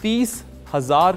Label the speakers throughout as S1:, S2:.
S1: 30,000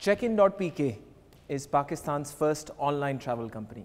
S2: Check-in.pk is Pakistan's first online travel company.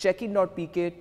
S2: Check-in.pk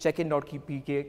S2: Check-in.pk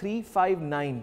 S2: 359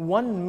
S2: 1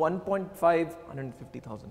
S2: 1.5-150,000।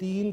S3: 3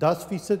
S3: 10%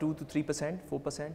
S2: 2 to 3%, 4%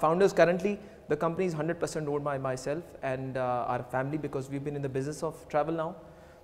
S2: Founders currently, the company is 100% owned by myself and our family, because we've been in the business of travel now.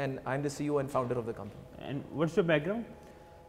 S2: and I'm the CEO and founder of the company.
S4: And what's your background?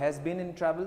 S2: has been in travel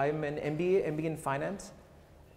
S2: I'm an MBA in finance।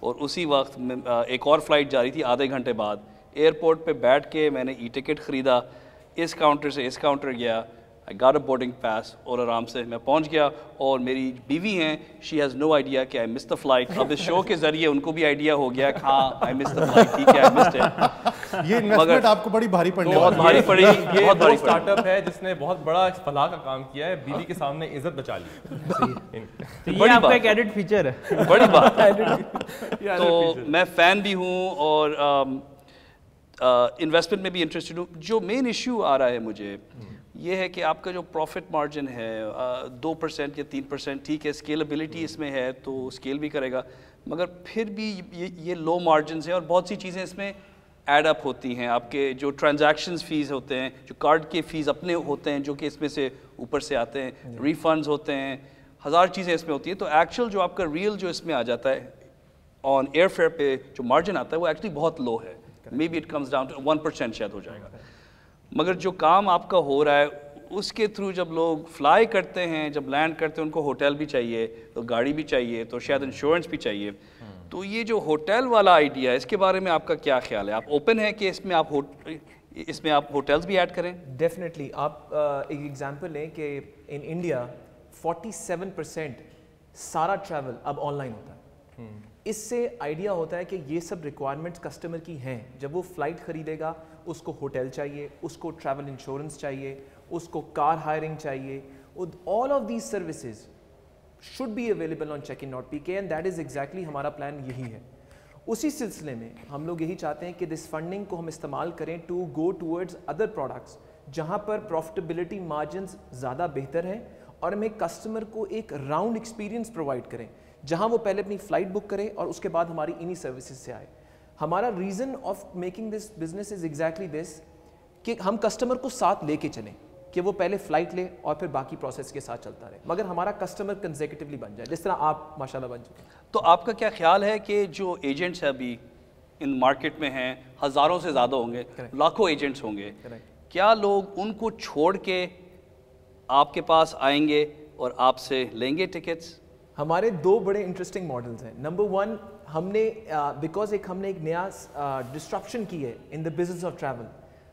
S5: اور اسی وقت ایک اور flight جا رہی تھی آدھے گھنٹے بعد. ایئرپورٹ پہ بیٹھ کے میں نے ای ٹکٹ خریدا, اس کاؤنٹر سے اس کاؤنٹر گیا, I got a boarding pass, اور آرام سے میں پہنچ گیا. اور میری بیوی ہیں, she has no idea کہ I missed the flight. اب اس شو کے ذریعے ان کو بھی آئیڈیا ہو گیا کہ ہاں I missed the flight, ٹھیک ہے I missed it.
S3: یہ انویسٹمنٹ آپ کو بڑی بھاری پڑنے
S5: بہت بھاری پڑی,
S1: یہ
S5: بہت بھاری
S1: اسٹارٹ اپ ہے جس نے بہت بڑا فلاح کا کام کیا ہے, بیوی کے سامنے عزت بچا لی.
S4: تو یہ آپ کا ایک ایڈڈ فیچر ہے,
S5: بڑی بات. تو میں فین بھی ہوں اور انویسٹمنٹ میں بھی انٹرسٹڈ ہوں. جو مین ایشو آ رہا ہے مجھے یہ ہے کہ آپ کا جو پروفٹ مارجن ہے 2% یا 3%, ٹھیک ہے اسکیلبلٹی اس میں ہے تو اسکیل بھی کرے گا, مگر پھر بھی یہ لو مارجنز ہیں اور بہت سی چیزیں اس میں ایڈ اپ ہوتی ہیں. آپ کے جو ٹرانزیکشنز فیس ہوتے ہیں, جو کارڈ کے فیس اپنے ہوتے ہیں جو کہ اس میں سے اوپر سے آتے ہیں, ریفنڈز ہوتے ہیں, ہزار چیزیں اس میں ہوتی ہیں. تو ایکچوئل جو آپ کا ریئل جو اس میں آ جاتا ہے آن ایئر فیئر پہ جو مارجن آتا ہے وہ ایکچولی بہت لو ہے. May be it comes down to 1% شاید ہو جائے گا. مگر جو کام آپ کا ہو رہا ہے اس کے تھرو جب لوگ فلائی کرتے ہیں, جب لینڈ کرتے ہیں, ان کو ہوٹل بھی چاہیے, تو گاڑی بھی چاہیے, تو شاید انشورنس بھی چاہیے. تو یہ جو ہوٹل والا آئیڈیا ہے اس کے بارے میں آپ کا کیا خیال ہے؟ آپ اوپن ہیں کہ اس میں آپ ہوٹلز بھی ایڈ کریں؟
S2: ڈیفینیٹلی. آپ ایک ایگزامپل لیں کہ ان انڈیا 47% سارا ٹریول اب آن لائن ہوتا ہے. اس سے آئیڈیا ہوتا ہے کہ یہ سب ریکوائرمنٹس کسٹمر کی ہیں. جب وہ فلائٹ خریدے گا اس کو ہوٹل چاہیے, اس کو ٹریول انشورنس چاہیے, اس کو کار ہائرنگ چاہیے. All of these services should be available on check in dot P K, and that is exactly ہمارا پلان یہی ہے. اسی سلسلے میں ہم لوگ یہی چاہتے ہیں کہ دس فنڈنگ کو ہم استعمال کریں to go towards other products جہاں پر پروفٹیبلٹی مارجنز زیادہ بہتر ہیں, اور ہمیں کسٹمر کو ایک راؤنڈ ایکسپیرینس پرووائڈ کریں جہاں وہ پہلے اپنی فلائٹ بک کرے اور اس کے بعد ہماری انہی سروسز سے آئے. ہمارا reason of making this business is exactly this کہ ہم کسٹمر کو ساتھ لے کے چلیں, کہ وہ پہلے فلائٹ لے اور پھر باقی پروسیس کے ساتھ چلتا رہے, مگر ہمارا کسٹمر کنزیکٹیولی بن جائے جس طرح آپ ماشاءاللہ بن چکے ہیں.
S5: تو آپ کا کیا خیال ہے کہ جو ایجنٹس ابھی ان مارکیٹ میں ہیں, ہزاروں سے زیادہ ہوں گے, لاکھوں ایجنٹس ہوں گے, کیا لوگ ان کو چھوڑ کے آپ کے پاس آئیں گے اور آپ سے لیں گے ٹکٹس؟
S2: ہمارے دو بڑے انٹرسٹنگ ماڈلز ہیں. نمبر ون, ہم نے بیکاز ہم نے ایک نیا ڈسٹرپشن کی ہے ان دا بزنس آف ٹریول.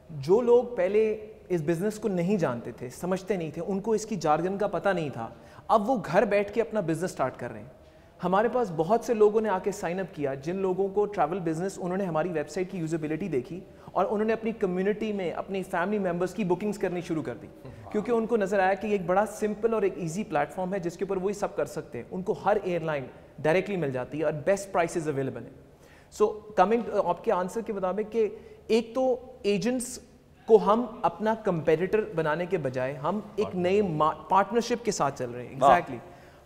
S2: جو لوگ پہلے اس بزنس کو نہیں جانتے تھے, سمجھتے نہیں تھے, ان کو اس کی جارگن کا پتہ نہیں تھا, اب وہ گھر بیٹھ کے اپنا بزنس سٹارٹ کر رہے ہیں. ہمارے پاس بہت سے لوگوں نے آ کے سائن اپ کیا, جن لوگوں کو ٹریول بزنس, انہوں نے ہماری ویب سائٹ کی یوزیبلٹی دیکھی اور انہوں نے اپنی کمیونٹی میں اپنی فیملی ممبرس کی بکنگز کرنی شروع کر دی, کیونکہ ان کو نظر آیا کہ یہ ایک بڑا سمپل اور ایک ایزی پلیٹ فارم ہے جس کے اوپر وہی سب کر سکتے ہیں. ان کو ہر ایئر لائن ڈائریکٹلی مل جاتی ہے اور بیسٹ پرائسز اویلیبل ہیں. سو کمنگ آپ کے آنسر کے مطابق کہ ایک تو ایجنٹس کو ہم اپنا کمپیٹیٹر بنانے کے بجائے ہم ایک نئے پارٹنرشپ کے ساتھ چل رہے ہیں. ایگزیکٹلی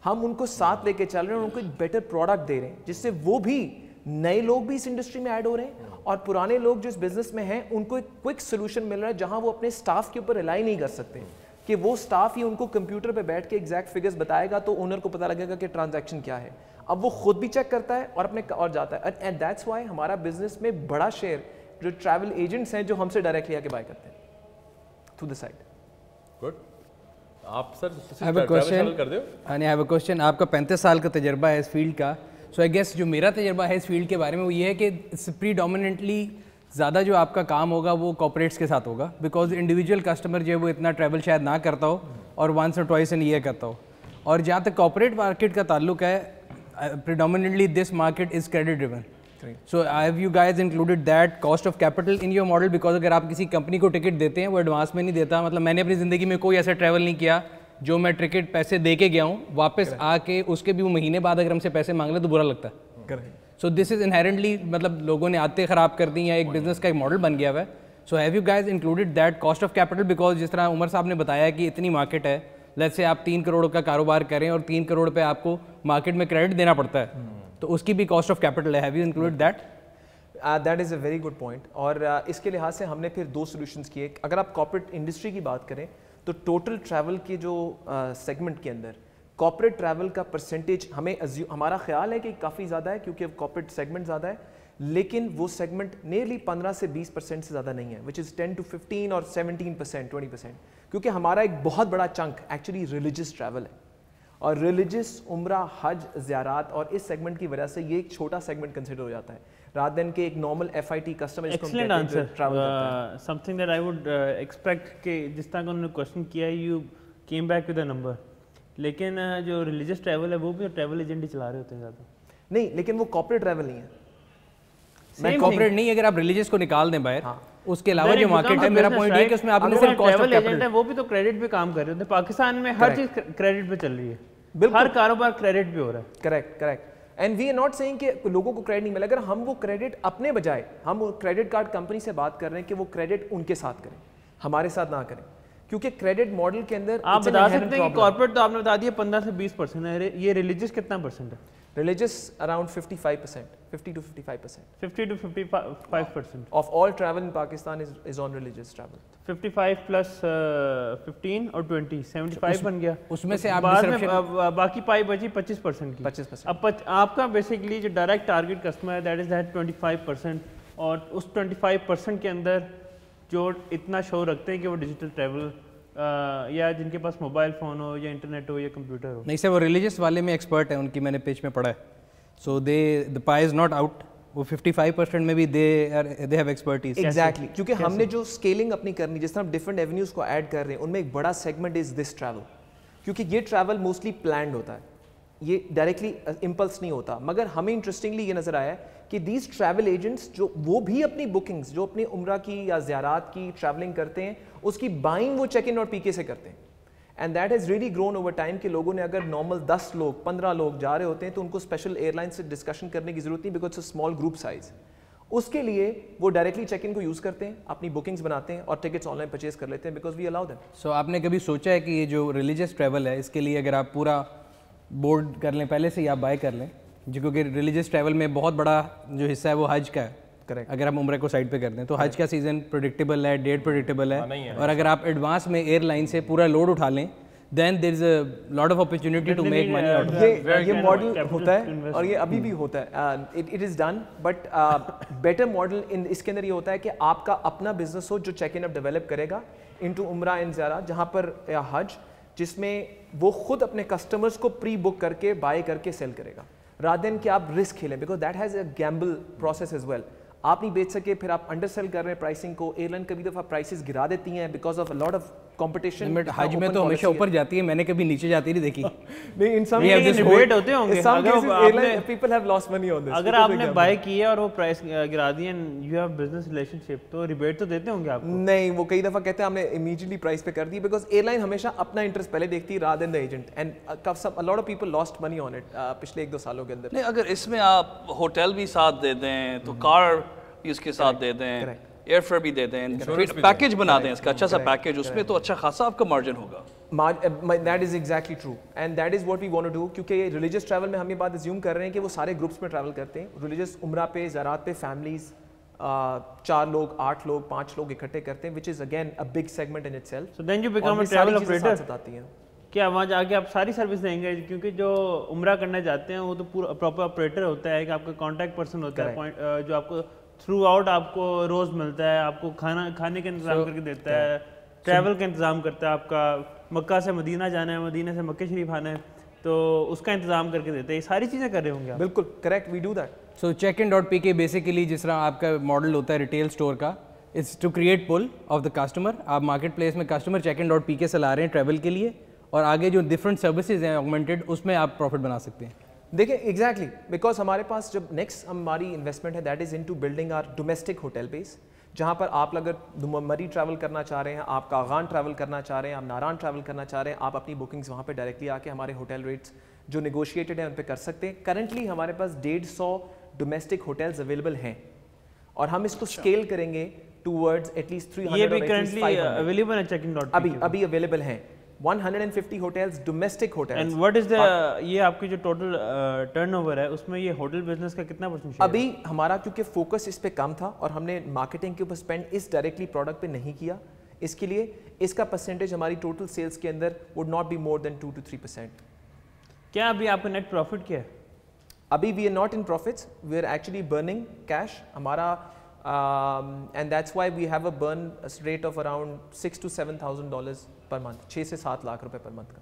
S2: ہم ان کو ساتھ لے کے چل رہے ہیں اور ان کو ایک بیٹر پروڈکٹ دے رہے ہیں جس سے وہ بھی نئے لوگ بھی اس انڈسٹری میں ایڈ ہو رہے ہیں اور پرانے لوگ جو اس بزنس میں ہیں ان کو ایک کوئک سولوشن مل رہا ہے جہاں وہ اپنے سٹاف کے اوپر ریلائی نہیں کر سکتے کہ وہ سٹاف ہی ان کو کمپیوٹر پہ بیٹھ کے ایگزیکٹ فگرز بتائے گا تو اونر کو پتہ لگے گا کہ ٹرانزیکشن کیا ہے. اب وہ خود بھی چیک کرتا ہے اور اپنے اور جاتا ہے. اینڈ دیٹس وائی ہمارا بزنس میں بڑا شیئر جو ٹریول ایجنٹس ہیں جو ہم سے ڈائریکٹلی آ کے بائی کرتے ہیں تھرو دا سائٹ.
S1: گڈ. آپ سر
S6: آپ کا 35 سال کا تجربہ ہے اس فیلڈ کا, سو آئی گیس جو میرا تجربہ ہے اس فیلڈ کے بارے میں وہ یہ ہے کہ پریڈومیننٹلی زیادہ جو آپ کا کام ہوگا وہ کارپوریٹس کے ساتھ ہوگا, بیکاز انڈیویجول کسٹمر جو ہے وہ اتنا ٹریول شاید نہ کرتا ہو اور ونس اور ٹوائس ان ایئر کرتا ہو. اور جہاں تک کارپوریٹ مارکیٹ کا تعلق ہے, predominantly this market is credit driven. So have you guys included that cost of capital in your model, because اگر آپ کسی کمپنی کو ٹکٹ دیتے ہیں وہ ایڈوانس میں نہیں دیتا. مطلب میں نے اپنی زندگی میں کوئی ایسا ٹریول نہیں کیا جو میں ٹکٹ پیسے دے کے گیا ہوں, واپس آ کے اس کے بھی وہ مہینے بعد اگر ہم سے پیسے مانگ لیں تو برا لگتا ہے. سو دس از انہیرنٹلی مطلب لوگوں نے عادتیں خراب کر دی یا ایک بزنس کا ایک ماڈل بن گیا ہوا ہے. سو have you guys included that cost of capital, because جس طرح عمر صاحب نے بتایا کہ اتنی مارکیٹ ہے, لیٹس سے آپ 3 کروڑ کا کاروبار کریں اور 3 کروڑ پہ آپ کو مارکیٹ میں کریڈٹ دینا پڑتا ہے, تو اس کی بھی کاسٹ آف کیپٹل ہے. Have you included that?
S2: That is a very good point. اور اس کے لحاظ سے ہم نے پھر 2 سولوشنس کیے. اگر آپ کارپوریٹ انڈسٹری کی بات کریں تو ٹوٹل ٹریول کے جو سیگمنٹ کے اندر کارپوریٹ ٹریول کا پرسنٹیج ہمارا خیال ہے کہ کافی زیادہ ہے کیونکہ کارپوریٹ سیگمنٹ زیادہ ہے, لیکن وہ سیگمنٹ نیئرلی 15 سے 20% سے زیادہ نہیں ہے, وچ از 10 to 15 اور 17%, 20%, کیونکہ ہمارا ایک بہت بڑا چنک ایکچولی ریلیجیس ٹریول ہے. اور ریلیجس عمرہ حج زیارات اور اس سیگمنٹ کی وجہ سے یہ ایک چھوٹا سیگمنٹ کنسیڈر ہو جاتا ہے رات دن کے ایک normal FIT customer
S4: excellent answer some thing that I would expect کہ جس طرح کا انہوں نے کوشچن کیا ہے you came back with a number لیکن جو ریلیجیس ٹریول ہے وہ بھی ٹریول ایجنٹ ہی چلا رہے ہوتے ہیں زیادہ
S2: نہیں لیکن وہ کارپوریٹ ٹریول نہیں ہے
S6: میں کارپوریٹ نہیں اگر آپ ریلیجیس کو نکال دیں باہر اس کے علاوہ جو مارکیٹ ہے میرا پوائنٹ یہ کہ اس میں آپ نے صرف کاسٹ آف کیپٹل
S4: ہے وہ بھی تو کریڈٹ پہ کام کر رہے ہوتے ہیں پاکستان میں ہر چیز کریڈٹ پہ چل رہی ہے ہر کاروبار کریڈٹ پہ ہو رہا ہے
S2: correct and we are not seeing کہ لوگوں کو کریڈٹ نہیں ملا اگر ہم وہ کریڈٹ اپنے بجائے ہم کریڈٹ کارڈ کمپنی سے بات کر رہے ہیں کہ وہ کریڈٹ ان کے ساتھ کریں ہمارے ساتھ نہ کریں کیونکہ کریڈٹ ماڈل کے اندر
S4: آپ بتا سکتے ہیں کہ کارپوریٹ تو آپ نے بتا دیا 15 سے 20% ہے یہ ریلیجیس کتنا پرسنٹ ہے
S2: religious around 55% 50 to 55%
S4: 50 to 55%
S2: of all travel in Pakistan is on religious travel
S4: 55 plus 15 اور 20 75 بن گیا
S6: اس میں سے آپ
S4: بعد میں باقی پائی بچی 25% کی
S2: 25%.
S4: اب آپ کا بیسیکلی جو ڈائریکٹ ٹارگیٹ کسٹمر ہے دیٹ از دیٹ 25% اور اس 25% کے اندر جو اتنا شو رکھتے ہیں کہ وہ ڈیجیٹل ٹریول یا جن کے پاس موبائل فون ہو یا انٹرنیٹ ہو یا کمپیوٹر ہو.
S6: نہیں سر وہ ریلیجیس والے میں ایکسپرٹ ہیں ان کی میں نے پیج میں پڑھا ہے سو دا پائی از ناٹ آؤٹ وہ 55% میں بھی دے ہیو ایکسپرٹیز
S2: ایگزیکٹلی کیونکہ ہم نے جو اسکیلنگ اپنی کرنی جس طرح ہم ڈفرنٹ ایونیوز کو ایڈ کر رہے ہیں ان میں ایک بڑا سیگمنٹ از دس ٹریول کیونکہ یہ ٹریول موسٹلی پلانڈ ہوتا ہے یہ ڈائریکٹلی امپلس نہیں ہوتا مگر ہمیں انٹرسٹنگلی یہ نظر آیا ہے کہ دیز ٹریول ایجنٹس جو وہ بھی اپنی بکنگس جو اپنی عمرہ کی یا زیارات کی ٹریولنگ کرتے ہیں اس کی بائنگ وہ چیک ان اور PK سے کرتے ہیں and that has really grown over time کہ لوگوں نے اگر نارمل 10 لوگ 15 لوگ جا رہے ہوتے ہیں تو ان کو اسپیشل ایئر لائن سے ڈسکشن کرنے کی ضرورت نہیں because it's a small group size اس کے لیے وہ ڈائریکٹلی چیک ان کو یوز کرتے ہیں اپنی بکنگس بناتے ہیں اور ٹکٹس آن لائن پرچیز کر لیتے ہیں بیکاز وی الاؤ دیم.
S6: سو آپ نے کبھی سوچا ہے کہ یہ جو ریلیجیس ٹریول ہے اس کے لیے اگر آپ پورا بورڈ کر لیں پہلے سے ہی آپ بائی کر لیں کیونکہ ریلیجیس ٹریول میں بہت بڑا جو حصہ ہے وہ حج کا ہے اگر آپ عمرے کو سائڈ پہ کر دیں تو حج کا سیزن پریڈکٹیبل ہے ڈیٹ پریڈکٹیبل ہے اور اگر آپ ایڈوانس میں ایئر لائن سے پورا لوڈ اٹھا لیں then there is a lot of opportunity to make money out of it.
S2: یہ ماڈل ہوتا ہے اور یہ ابھی بھی ہوتا ہے it is done but better model in اس کے اندر یہ ہوتا ہے کہ آپ کا اپنا بزنس ہو جو چیک ان اپ ڈیولپ کرے گا انٹو عمرہ اینڈ زیارات جہاں پر یا حج جس میں وہ خود اپنے کسٹمرز کو پری بک کر کے بائی کر کے سیل کرے گا رادر دین کہ آپ رسک کھیلیں because that has a gamble process as well آپ نہیں بیچ سکے پھر آپ انڈر سیل کر رہے ہیں پرائسنگ کو ایئر لائن کبھی دفعہ پرائسز گرا دیتی ہیں because of lot of competition
S6: حج میں تو ہمیشہ اوپر جاتی ہے میں نے کبھی نیچے جاتی نہیں دیکھی
S2: نہیں ان سم
S4: ڈیبیٹ ہوتے ہوں گے
S2: people have lost money on this
S4: اگر آپ نے بائی کیا اور وہ پرائس گرا دی and you have business relationship تو ریبیٹ تو دیتے ہوں گے آپ کو
S2: نہیں وہ کئی دفعہ کہتے ہیں ہم نے امیڈیٹلی پرائس پہ کر دی بیکاز ایئر لائن ہمیشہ اپنا انٹرسٹ پہلے دیکھتی ہے rather than the agent and a lot of people lost money on it پچھلے 1-2 سالوں کے اندر.
S5: نہیں اگر اس میں آپ ہوٹل بھی ساتھ دے دیں تو کار اس کے ساتھ دے دیں ایئر فیئر بھی دے دیں پیکیج بنا دیں اس کا اچھا سا پیکیج اس میں تو اچھا خاصا آپ کا مارجن ہوگا.
S2: That is exactly true and that is what we want to do کیونکہ ریلیجیس ٹریول میں ہم یہ بات assume کر رہے ہیں کہ وہ سارے گروپس میں ٹریول کرتے ہیں ریلیجیس عمرہ پہ زیارات پہ فیملیز 4 لوگ 8 لوگ 5 لوگ اکٹھے کرتے ہیں which is again a big segment in itself.
S4: So then you become a travel operator. کیا وہاں جا کے آپ ساری سروس دیں گے کیونکہ جو عمرہ کرنا چاہتے ہیں وہ تو پورا پراپر آپریٹر ہوتا ہے کہ آپ کا کانٹیکٹ پرسن ہوتا ہے جو آپ کو تھرو آؤٹ آپ کو روز ملتا ہے آپ کو کھانے کا انتظام کر کے دیتا ہے ٹریول کا انتظام کرتا ہے آپ کا مکہ سے مدینہ جانا ہے مدینہ سے مکہ شریف آنا ہے تو اس کا انتظام کر کے دیتے ہیں یہ ساری چیزیں کر رہے ہوں گے.
S2: بالکل correct we do that.
S6: So check in dot P K basically جس طرح آپ کا ماڈل ہوتا ہے ریٹیل اسٹور کا it's to create pull of the customer. آپ مارکیٹ پلیس میں customer check in dot P K سے لا رہے ہیں ٹریول کے لیے اور آگے جو ڈفرنٹ سروسز ہیں آگمنٹڈ اس میں آپ پروفٹ بنا سکتے ہیں.
S2: دیکھیں ایگزیکٹلی بیکاز ہمارے پاس جب نیکسٹ ہماری انویسٹمنٹ ہے that is into building our domestic hotel base جہاں پر آپ اگر مری ٹریول کرنا چاہ رہے ہیں آپ کاغان ٹریول کرنا چاہ رہے ہیں آپ ناران ٹریول کرنا چاہ رہے ہیں آپ اپنی بکنگز وہاں پہ ڈائریکٹلی آ کے ہمارے ہوٹل ریٹس جو نیگوشیٹڈ ہیں ان پہ کر سکتے ہیں. کرنٹلی ہمارے پاس 150 ڈومیسٹک ہوٹلز اویلیبل ہیں اور ہم اس کو اسکیل کریں گے ٹوورڈز ایٹ لیسٹ 300.
S4: یہ بھی کرنٹلی اویلیبل ہے چیک ان ڈاٹ
S2: ابھی اویلیبل ہیں 150 hotels domestic hotels.
S4: And what is the یہ آپ کی جو ٹوٹل ٹرن اوور ہے اس میں یہ ہوٹل بزنس کا کتنا پرسنٹ شیئر؟
S2: ابھی ہمارا کیونکہ فوکس اس پہ کم تھا اور ہم نے مارکیٹنگ کے اوپر اسپینڈ اس ڈائریکٹلی پروڈکٹ پہ نہیں کیا اس کے لیے اس کا پرسنٹیج ہماری ٹوٹل سیلس کے اندر would not be more than 2 to 3%.
S4: کیا ابھی آپ کا نیٹ پروفٹ کیا ہے؟
S2: ابھی we are not in profits we are actually burning cash ہمارا and that's why we have a burn rate of around $6,000 to $7,000 پر منتھ 6 سے 7 لاکھ روپے پر منتھ کا.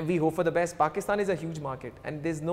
S2: And we hope for the best. Pakistan is a huge market and there's no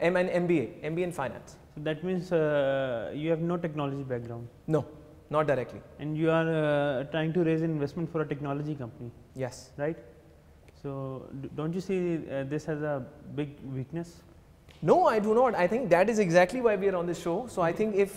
S2: MBA in finance.
S4: So that means you have no technology background.
S2: No, not directly.
S4: And you are trying to raise investment for a technology company.
S2: Yes.
S4: Right? So don't you see this as a big weakness?
S2: No, I do not. I think that is exactly why we are on this show. So I think if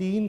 S3: 3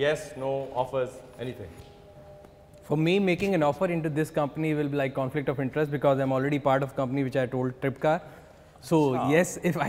S1: yes, no, offers, anything?
S6: For me, making an offer into this company will be like conflict of interest because I'm already part of company which I told Tripcar. So yes, if I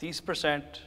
S5: 30%।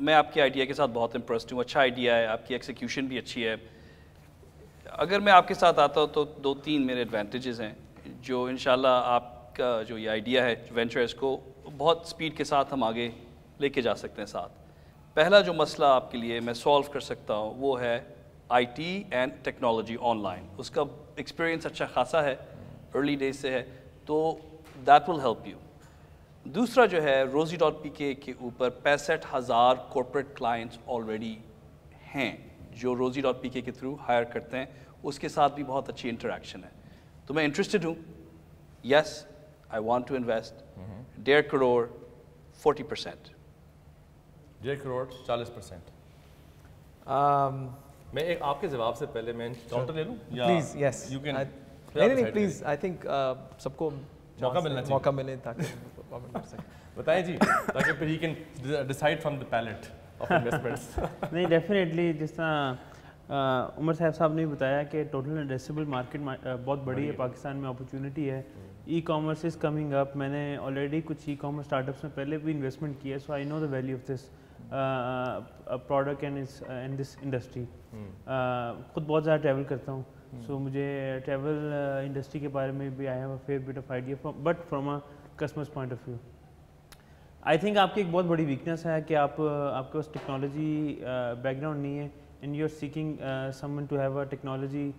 S5: میں آپ کے idea کے ساتھ بہت impressed ہوں. اچھا idea ہے, آپ کی ایکسیکیوشن بھی اچھی ہے. اگر میں آپ کے ساتھ آتا ہوں تو 2-3 میرے ایڈوانٹیجز ہیں جو انشاءاللہ آپ کا جو یہ آئیڈیا ہے وینچر, اس کو بہت سپیڈ کے ساتھ ہم آگے لے کے جا سکتے ہیں ساتھ. پہلا جو مسئلہ آپ کے لیے میں سولو کر سکتا ہوں وہ ہے I T and technology online. اس کا ایکسپیرینس اچھا خاصا ہے, ارلی ڈیز سے ہے, تو دیٹ ول ہیلپ یو. دوسرا جو ہے Rosie.pk کے اوپر 65,000 کارپوریٹ کلائنٹس آلریڈی ہیں جو Rosie.pk کے تھرو ہائر کرتے ہیں. اس کے ساتھ بھی بہت اچھی انٹریکشن ہے. تو میں انٹرسٹڈ ہوں. Yes, I want to invest 1.5 crore 40%.
S1: 1.5 crore 40%. میں ایک آپ کے جواب سے پہلے میں کاؤنٹر لے لوں یا
S2: پلیز؟ Yes,
S1: you can.
S2: نہیں پلیز, آئی تھنک سب کو
S1: موقع
S2: ملے تاکہ
S1: بتائیں جی, تاکہ پھر ہی can decide from the palette of investments.
S4: نہیں ڈیفینیٹلی, جس طرح عمر صاحب نے بتایا کہ ٹوٹل ایڈریسیبل مارکیٹ بہت بڑی ہے پاکستان میں, اپرچونٹی ہے. E commerce is coming up. میں نے آلریڈی کچھ ای کامرس اسٹارٹ اپس میں پہلے بھی انویسٹمنٹ کی ہے, so I know the value of this product and this industry. خود بہت زیادہ ٹریول کرتا ہوں, سو مجھے ٹریول انڈسٹری کے بارے میں بھی I have a fair bit of idea, but from a customers point of view. I think آپ کی ایک بہت بڑی ویکنیس ہے کہ آپ کے پاس ٹیکنالوجی بیک گراؤنڈ نہیں ہے, and you are seeking someone to have a technology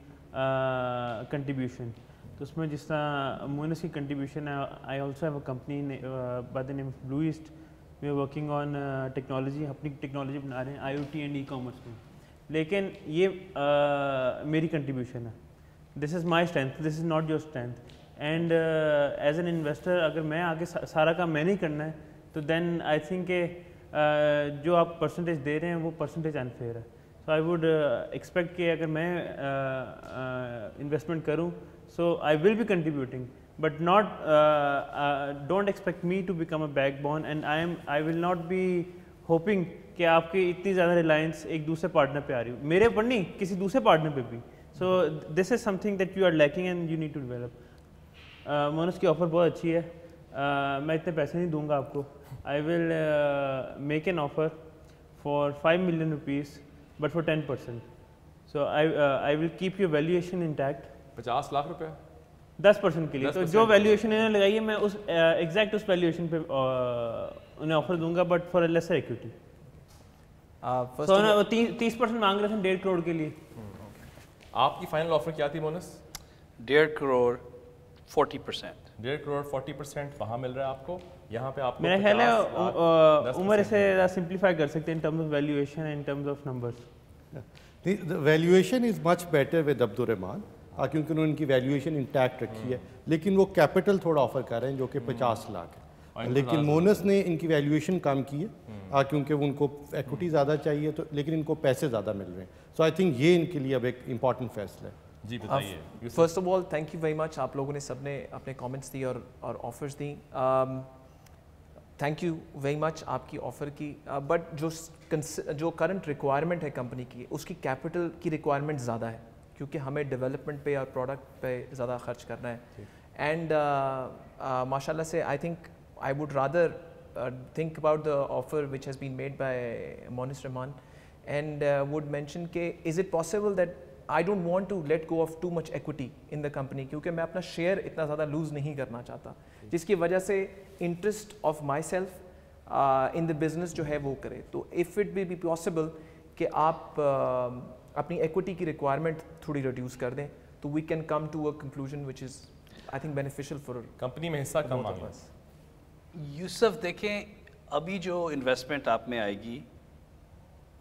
S4: contribution. تو اس میں جس طرح مونس کی کنٹریبیوشن ہے, I also have a company by the name of Blue East. We are working on technology, اپنی ٹیکنالوجی بنا رہے ہیں I O T and e commerce میں. لیکن یہ میری کنٹریبیوشن ہے. This is my strength, this is not your strength. And as an investor اگر میں آگے سارا کام میں نہیں کرنا ہے تو دین آئی تھنک کہ جو آپ پرسنٹیج دے رہے ہیں وہ پرسنٹیج انفیئر ہے. سو آئی ووڈ ایکسپیکٹ کہ اگر میں انویسٹمنٹ کروں so I will be contributing, but not don't expect me to become a backbone, and I will not be hoping کہ آپ کی اتنی زیادہ ریلائنس ایک دوسرے پارٹنر پہ آ رہی ہو, میرے پر نہیں کسی دوسرے پارٹنر پہ بھی. So this is something that you are lacking and you need to develop. مونس کی آفر بہت اچھی ہے, میں اتنے پیسے نہیں دوں گا آپ کو. I will make an offer for 5 million rupees but for 10%. So I will keep your valuation intact.
S1: 50 lakh روپے
S4: 10% کے لیے. تو جو ویلیویشن انہوں نے لگائی ہے میں اس ایگزیکٹ اس ویلیویشن پہ انہیں آفر دوں گا, بٹ فار لیسر ایکویٹی. سو 30% مانگ رہے تھے 1.5 کروڑ کے لیے.
S1: آپ کی فائنل آفر کیا تھی مونس؟
S5: 1.5 کروڑ 40%.
S1: 1.5 کروڑ 40% وہاں مل رہا ہے آپ کو, یہاں پہ آپ کو
S4: میرا خیال ہے عمر اسے سمپلیفائی کر سکتے ہیں in terms of valuation and in terms of numbers.
S3: Valuation is much better with Abdulrahman, کیونکہ انہوں نے ان کی ویلیویشن انٹیکٹ رکھی ہے, لیکن وہ کیپٹل تھوڑا آفر کر رہے ہیں جو کہ 50 لاکھ ہے. لیکن مونس نے ان کی ویلیویشن کم کی ہے کیونکہ ان کو ایکوٹی زیادہ چاہیے, تو لیکن ان کو پیسے زیادہ مل رہے ہیں. سو آئی تھنک یہ ان کے لیے اب ایک امپورٹنٹ فیصلہ ہے.
S1: جی بتائیے.
S2: First of all thank you very much, آپ لوگوں نے سب نے اپنے کامنٹس دی اور آفرز دیں. تھینک یو ویری مچ آپ کی آفر کی, بٹ جو کرنٹ ریکوائرمنٹ ہے کمپنی کی, اس کی کیپٹل کی ریکوائرمنٹ زیادہ ہے کیونکہ ہمیں ڈیولپمنٹ پہ اور پروڈکٹ پہ زیادہ خرچ کرنا ہے. اینڈ ماشاء اللہ سے I think I would rather think about the offer which has been made by Monis Rahman, and would mention کہ is it possible that I don't want to let go of too much equity in the company, کیونکہ میں اپنا share اتنا زیادہ loose نہیں کرنا چاہتا, جس کی وجہ سے interest of my self in the business جو ہے وہ کرے. تو if it be possible کہ آپ اپنی ایکوٹی کی ریکوائرمنٹ تھوڑی ریڈیوس کر دیں تو we can come to a conclusion which is I think beneficial for
S1: company میں حصہ کم آگے.
S5: یوسف دیکھیں, ابھی جو انویسٹمنٹ آپ میں آئے گی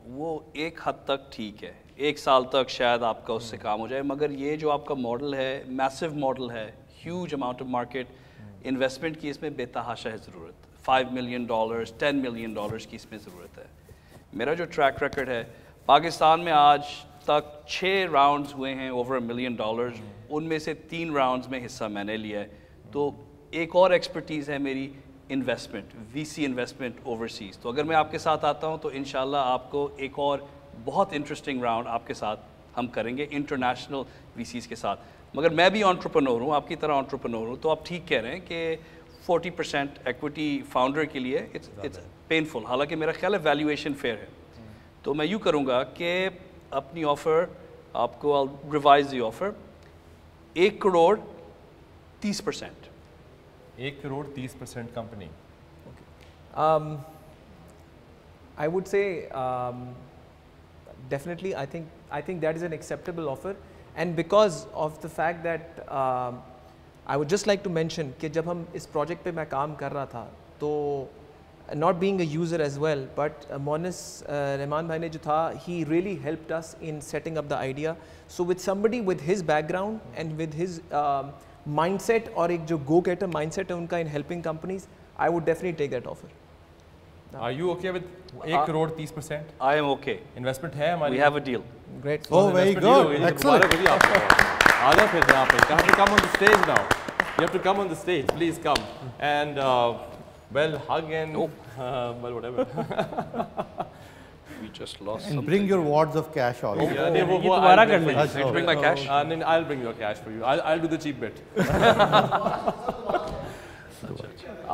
S5: وہ ایک حد تک ٹھیک ہے, 1 سال تک شاید آپ کا اس سے کام ہو جائے, مگر یہ جو آپ کا ماڈل ہے میسو ماڈل ہے, huge amount of market investment کی اس میں بے تحاشا ہے ضرورت. $5 million $10 million کی اس میں ضرورت ہے. میرا جو ٹریک ریکرڈ ہے پاکستان میں آج تک 6 راؤنڈز ہوئے ہیں اوور $1 million, ان میں سے 3 راؤنڈز میں حصہ میں نے لیا ہے. تو ایک اور ایکسپرٹیز ہے میری انویسٹمنٹ, وی سی انویسٹمنٹ اوورسیز. تو اگر میں آپ کے ساتھ آتا ہوں تو انشاءاللہ آپ کو ایک اور بہت انٹرسٹنگ راؤنڈ آپ کے ساتھ ہم کریں گے انٹرنیشنل وی سیز کے ساتھ. مگر میں بھی انٹرپرنور ہوں, آپ کی طرح انٹرپرنور ہوں, تو آپ ٹھیک کہہ رہے ہیں کہ 40% ایکویٹی فاؤنڈر کے لیے اٹس پینفل. حالانکہ میرا خیال ہے ویلیویشن فیئر ہے. تو میں یوں کروں گا کہ اپنی آفر آپ کو revise the offer 1 crore 30%.
S1: 1 crore 30% company.
S2: I would say definitely I think that is an acceptable offer, and because of the fact that I would just like to mention کہ جب ہم اس پروجیکٹ پہ میں کام کر رہا تھا تو not being a user as well, but Monis Rahman bhai ne jo tha, he really helped us in setting up the idea. So with somebody with his background and with his mindset اور ایک جو go getter mindset ہے ان کا in helping companies, I would definitely take that offer.
S1: Are you okay with 1 crore 30%?
S5: I am okay.
S1: Investment ہے ہماری.
S5: We have a deal.
S2: Great.
S3: Oh, very good. Excellent.
S1: آجا پھر یہاں پہ. You have to come on the stage now. You have to come on the stage. Please come. And well, hug and well, whatever.
S5: We just lost
S3: And
S5: something.
S3: bring your wads of cash also.
S1: یہ
S4: دوبارہ کر لیں.
S5: Can you bring my cash?
S1: I'll bring your cash for you. I'll do the cheap bit.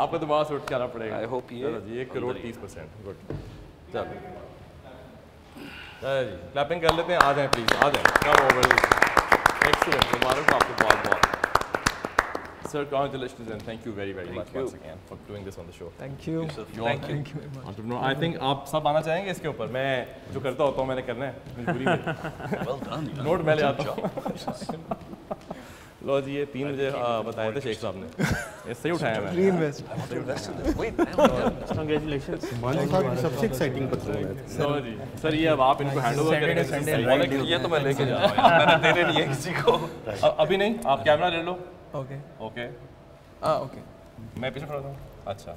S1: آپ کو دوبارہ سے اٹھ کے آنا پڑے گا.
S5: I hope یہ
S1: 1 کروڑ 30%. گڈ. چلو جی کلیپنگ کر لیتے ہیں. آ جائیں پلیز, آ جائیں. Come over. ایکسلنٹ. مبارک آپ کو بہت بہت. Sir, congratulations and thank you very much once again for doing this on the show.
S2: Thank you.
S1: Thank you. I think آپ سب آنا چاہیں گے اس کے اوپر. میں جو کرتا ہوتا ہوں میں نے کرنا ہے مجبوری میں. نوٹ میں لے آتا ہوں. لو جی یہ 3 بجے بتائے تھے شیخ صاحب نے. اس سے ہی اٹھایا میں.
S4: Congratulations.
S3: سب سے ایکسائٹنگ پتہ ہے.
S1: لو جی سر یہ اب آپ ان کو ہینڈ اوور کریں.
S5: یہ تو میں لے کے جا رہا ہوں. میں نے دینے نہیں ہے کسی کو.
S1: ابھی نہیں, آپ کیمرہ لے لو.
S2: Okay.
S1: Okay
S2: Okay.
S1: میں پیچھے کھڑا ہوں. اچھا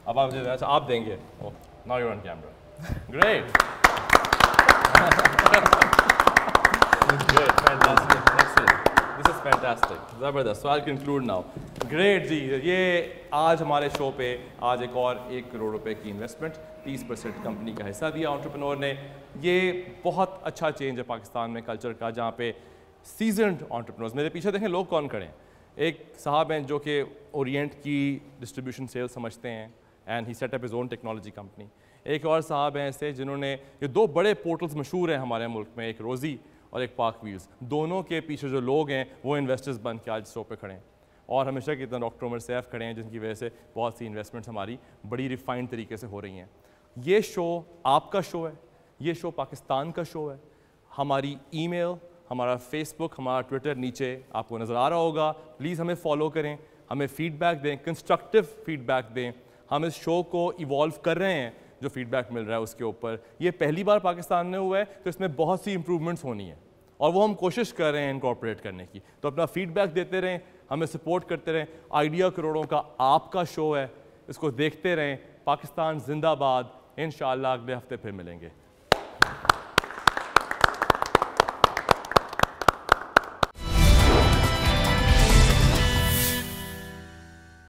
S1: اب آپ اچھا آپ دیں گے. Now you on camera. Great. This is fantastic. زبردست. So I'll conclude now. Great جی. یہ آج ہمارے شو پہ آج ایک اور 1 کروڑ روپے کی انویسٹمنٹ 30% کمپنی کا حصہ دیا انٹرپرینور نے. یہ بہت اچھا چینج ہے پاکستان میں کلچر کا, جہاں پہ سیزنڈ انٹرپرینورز, میرے پیچھے دیکھیں لوگ کون کھڑے ہیں. ایک صاحب ہیں جو کہ اورینٹ کی ڈسٹریبیوشن سیل سمجھتے ہیں and he set up his own technology company. ایک اور صاحب ہیں ایسے جنہوں نے, یہ 2 بڑے پورٹلز مشہور ہیں ہمارے ملک میں, ایک روزی اور ایک پاک ویلز. دونوں کے پیچھے جو لوگ ہیں وہ انویسٹرز بن کے آج شو پہ کھڑے ہیں. اور ہمیشہ کی طرح ڈاکٹر عمر سیف کھڑے ہیں جن کی وجہ سے بہت سی انویسٹمنٹس ہماری بڑی ریفائنڈ طریقے سے ہو رہی ہیں. یہ شو آپ کا شو ہے, یہ شو پاکستان کا شو ہے. ہماری ای میل, ہمارا فیس بک, ہمارا ٹویٹر نیچے آپ کو نظر آ رہا ہوگا. پلیز ہمیں فالو کریں, ہمیں فیڈ بیک دیں, کنسٹرکٹیو فیڈ بیک دیں. ہم اس شو کو ایوالو کر رہے ہیں, جو فیڈ بیک مل رہا ہے اس کے اوپر. یہ پہلی بار پاکستان میں ہوا ہے تو اس میں بہت سی امپرومنٹس ہونی ہیں اور وہ ہم کوشش کر رہے ہیں انکارپوریٹ کرنے کی. تو اپنا فیڈ بیک دیتے رہیں, ہمیں سپورٹ کرتے رہیں. آئیڈیا کروڑوں کا آپ کا شو ہے, اس کو دیکھتے رہیں. پاکستان زندہ باد. انشاءاللہ اگلے ہفتے پھر ملیں گے.